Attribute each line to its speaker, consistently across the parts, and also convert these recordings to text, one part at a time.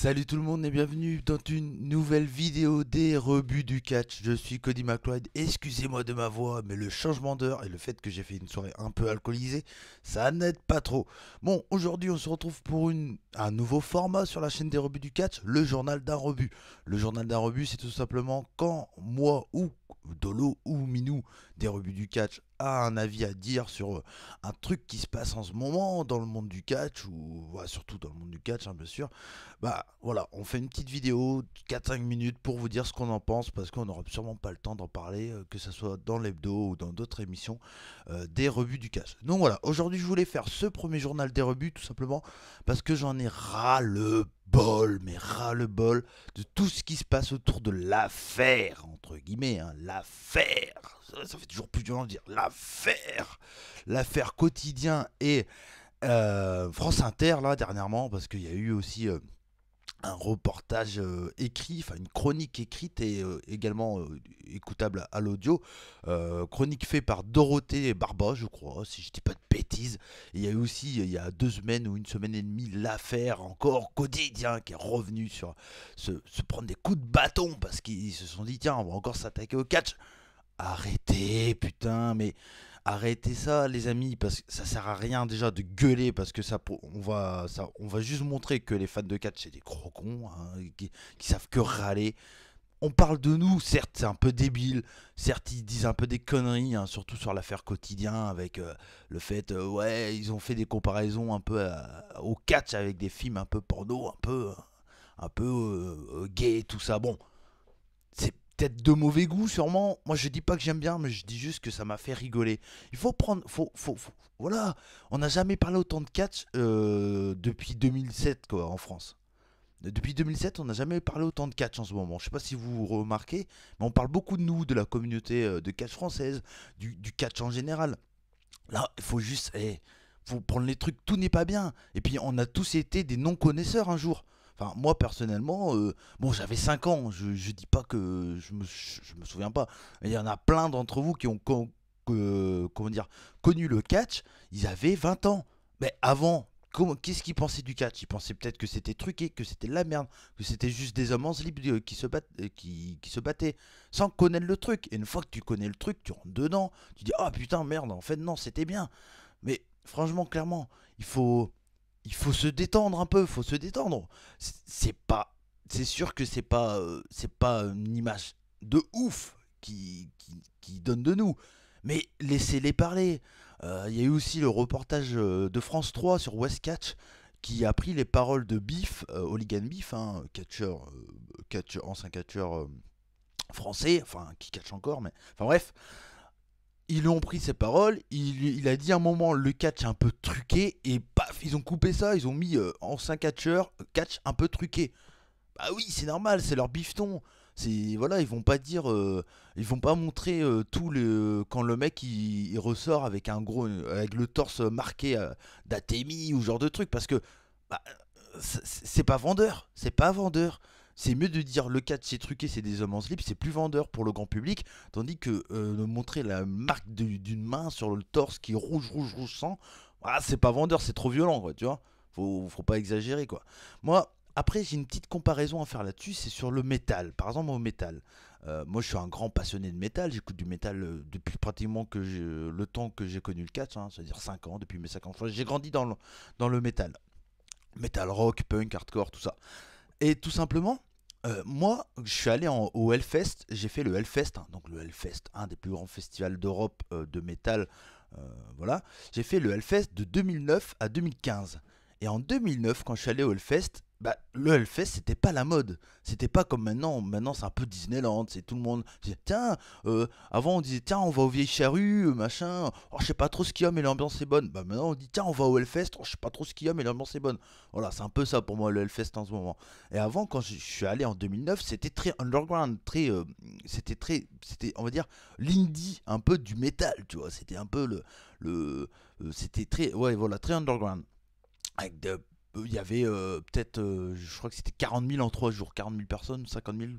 Speaker 1: Salut tout le monde et bienvenue dans une nouvelle vidéo des rebuts du catch. Je suis Cody McLeod, excusez-moi de ma voix, mais le changement d'heure et le fait que j'ai fait une soirée un peu alcoolisée, ça n'aide pas trop. Bon, aujourd'hui on se retrouve pour un nouveau format sur la chaîne des rebuts du catch, le journal d'un rebut. Le journal d'un rebut, c'est tout simplement quand moi ou Dolo ou Minou des rebuts du catch a un avis à dire sur un truc qui se passe en ce moment dans le monde du catch, ou ouais, surtout dans le monde du catch, hein, bien sûr. Bah voilà, on fait une petite vidéo 4-5 minutes pour vous dire ce qu'on en pense parce qu'on n'aura sûrement pas le temps d'en parler, que ce soit dans l'hebdo ou dans d'autres émissions des rebuts du cash. Donc voilà, aujourd'hui je voulais faire ce premier journal des rebuts tout simplement parce que j'en ai ras le bol, mais ras le bol de tout ce qui se passe autour de l'affaire, entre guillemets, hein, l'affaire. Ça fait toujours plus violent de dire l'affaire. L'affaire quotidien et France Inter là dernièrement parce qu'il y a eu aussi un reportage écrit, enfin une chronique écrite et également écoutable à l'audio. Chronique faite par Dorothée Barba, je crois, si je dis pas de bêtises. Et il y a eu aussi, il y a 2 semaines ou une semaine et demie, l'affaire encore quotidien qui est revenu sur se prendre des coups de bâton parce qu'ils se sont dit, tiens, on va encore s'attaquer au catch. Arrêtez, putain, mais arrêtez ça, les amis, parce que ça sert à rien déjà de gueuler, parce que on va juste montrer que les fans de catch c'est des gros cons, hein, qui savent que râler. On parle de nous, certes, c'est un peu débile, certes, ils disent un peu des conneries, hein, surtout sur l'affaire quotidien, avec le fait, ouais, ils ont fait des comparaisons un peu au catch avec des films un peu porno, un peu gay, tout ça. Bon, c'est peut-être de mauvais goût sûrement. Moi je dis pas que j'aime bien, mais je dis juste que ça m'a fait rigoler. Il faut prendre, voilà, on n'a jamais parlé autant de catch depuis 2007 quoi en France. Depuis 2007, on n'a jamais parlé autant de catch en ce moment. Je sais pas si vous remarquez, mais on parle beaucoup de nous, de la communauté de catch française, du catch en général. Là, il faut juste, faut prendre les trucs, tout n'est pas bien. Et puis, on a tous été des non-connaisseurs un jour. Enfin, moi personnellement, bon, j'avais 5 ans, je dis pas que je me souviens pas. Il y en a plein d'entre vous qui ont comment dire, connu le catch, ils avaient 20 ans. Mais avant, qu'est-ce qu'ils pensaient du catch? Ils pensaient peut-être que c'était truqué, que c'était de la merde, que c'était juste des hommes en slip qui se battaient sans connaître le truc. Et une fois que tu connais le truc, tu rentres dedans, tu dis ah putain merde, en fait non, c'était bien. Mais franchement, clairement, il faut il faut se détendre un peu, faut se détendre. C'est pas, c'est sûr que c'est pas une image de ouf qui donne de nous, mais laissez-les parler. Il y a eu aussi le reportage de France 3 sur West Catch qui a pris les paroles de Biff, Hooligan Biff, hein, ancien catcheur français, enfin qui catch encore, mais enfin bref, ils lui ont pris ses paroles, il a dit à un moment le catch un peu truqué et paf, ils ont coupé ça, ils ont mis ancien catcheur, catch un peu truqué. Bah oui, c'est normal, c'est leur bifton. C'est voilà, ils vont pas dire, ils vont pas montrer tout le quand le mec il ressort avec un gros, avec le torse marqué d'Atemi ou ce genre de truc parce que bah, c'est pas vendeur, c'est pas vendeur. C'est mieux de dire le catch c'est truqué, c'est des hommes en slip, c'est plus vendeur pour le grand public, tandis que de montrer la marque d'une main sur le torse qui est rouge, rouge, rouge sang, ah, c'est pas vendeur, c'est trop violent, quoi, tu vois. Faut pas exagérer, quoi. Moi, après, j'ai une petite comparaison à faire là-dessus, c'est sur le métal. Par exemple, au métal. Moi, je suis un grand passionné de métal, j'écoute du métal depuis pratiquement le temps que j'ai connu le catch, hein, c'est-à-dire 5 ans, depuis mes 5 ans. Enfin, j'ai grandi dans le métal. Metal rock, punk, hardcore, tout ça. Et tout simplement, moi, je suis allé au Hellfest, j'ai fait le Hellfest, hein, donc le Hellfest, un des plus grands festivals d'Europe de métal, voilà. J'ai fait le Hellfest de 2009 à 2015. Et en 2009, quand je suis allé au Hellfest, bah, le Hellfest, c'était pas la mode. C'était pas comme maintenant. Maintenant, c'est un peu Disneyland. C'est tout le monde. Tiens, avant, on disait, tiens, on va aux vieilles charrues, machin. Oh, je sais pas trop ce qu'il y a, mais l'ambiance est bonne. Bah, maintenant, on dit, tiens, on va au Hellfest. Oh, je sais pas trop ce qu'il y a, mais l'ambiance est bonne. Voilà, c'est un peu ça pour moi, le Hellfest en ce moment. Et avant, quand je suis allé en 2009, c'était très underground. C'était, on va dire, l'indie, un peu du métal, tu vois. C'était un peu c'était très, ouais, voilà, très underground. Il y avait peut-être, je crois que c'était 40 000 en 3 jours, 40 000 personnes, 50 000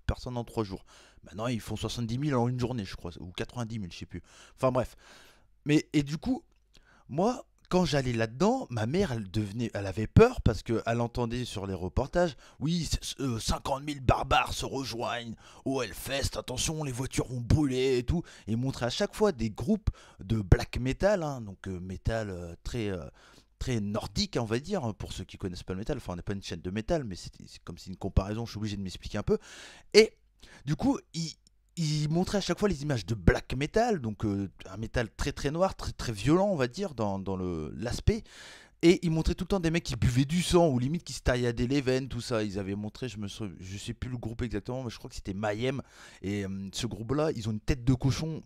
Speaker 1: personnes en 3 jours. Maintenant, ils font 70 000 en une journée, je crois, ou 90 000, je sais plus. Enfin bref. Mais, et du coup, moi, quand j'allais là-dedans, ma mère, elle avait peur parce qu'elle entendait sur les reportages, oui, 50 000 barbares se rejoignent au Hellfest, attention, les voitures vont brûler et tout. Et ils montraient à chaque fois des groupes de black metal, hein, donc métal très nordique, on va dire, hein, pour ceux qui connaissent pas le métal. Enfin, on n'est pas une chaîne de métal, mais c'est comme si une comparaison, je suis obligé de m'expliquer un peu. Et du coup, il montrait à chaque fois les images de black metal, donc un métal très très noir, très très violent, on va dire, dans l'aspect. Et il montrait tout le temps des mecs qui buvaient du sang ou limite qui se tailladaient les veines, tout ça. Ils avaient montré, je sais plus le groupe exactement, mais je crois que c'était Mayhem. Et ce groupe-là, ils ont une tête de cochon,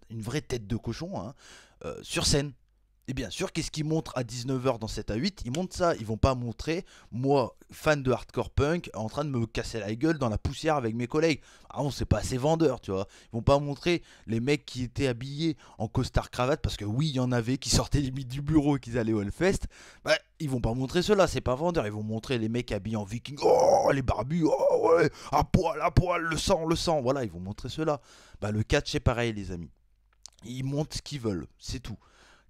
Speaker 1: une vraie tête de cochon, hein, sur scène. Et bien sûr, qu'est-ce qu'ils montrent à 19h dans 7 à 8? Ils montrent ça. Ils vont pas montrer, moi, fan de hardcore punk, en train de me casser la gueule dans la poussière avec mes collègues. Ah non, c'est pas assez vendeur, tu vois. Ils vont pas montrer les mecs qui étaient habillés en costard cravate, parce que oui, il y en avait qui sortaient limite du bureau et qui allaient au Hellfest. Bah, ils vont pas montrer cela, c'est pas vendeur. Ils vont montrer les mecs habillés en viking. Oh, les barbus, oh ouais, à poil, le sang, le sang. Voilà, ils vont montrer cela. Bah, le catch, c'est pareil, les amis. Ils montent ce qu'ils veulent, c'est tout.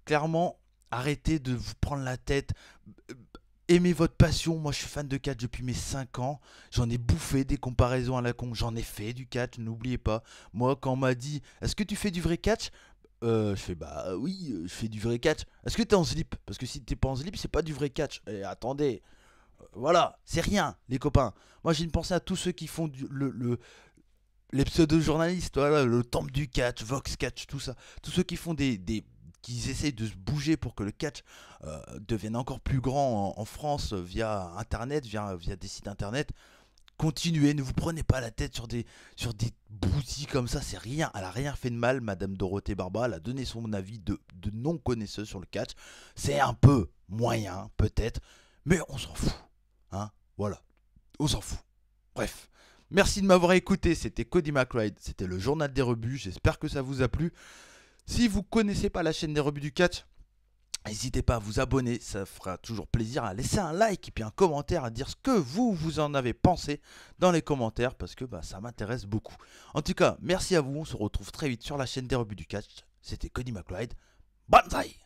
Speaker 1: Clairement, arrêtez de vous prendre la tête. Aimez votre passion. Moi, je suis fan de catch depuis mes 5 ans. J'en ai bouffé des comparaisons à la con. J'en ai fait du catch, n'oubliez pas. Moi, quand on m'a dit, est-ce que tu fais du vrai catch? Je fais, bah oui, je fais du vrai catch. Est-ce que t'es en slip? Parce que si t'es pas en slip, c'est pas du vrai catch. Et attendez, voilà, c'est rien, les copains. Moi, j'ai une pensée à tous ceux qui font les pseudo-journalistes, voilà, le temple du catch, Vox Catch, tout ça. Tous ceux qui font qui essayent de se bouger pour que le catch devienne encore plus grand en France via internet, via des sites internet. Continuez, ne vous prenez pas la tête sur des bousilles comme ça, c'est rien. Elle a rien fait de mal, Madame Dorothée Barba. Elle a donné son avis de non-connaisseuse sur le catch. C'est un peu moyen, peut-être, mais on s'en fout. Hein, voilà, on s'en fout. Bref. Merci de m'avoir écouté, c'était Cody McRide, c'était le journal des rebuts, j'espère que ça vous a plu. Si vous connaissez pas la chaîne des rebuts du catch, n'hésitez pas à vous abonner, ça fera toujours plaisir, à laisser un like et puis un commentaire, à dire ce que vous en avez pensé dans les commentaires, parce que ça m'intéresse beaucoup. En tout cas, merci à vous, on se retrouve très vite sur la chaîne des rebuts du catch, c'était Cody McRide, banzai!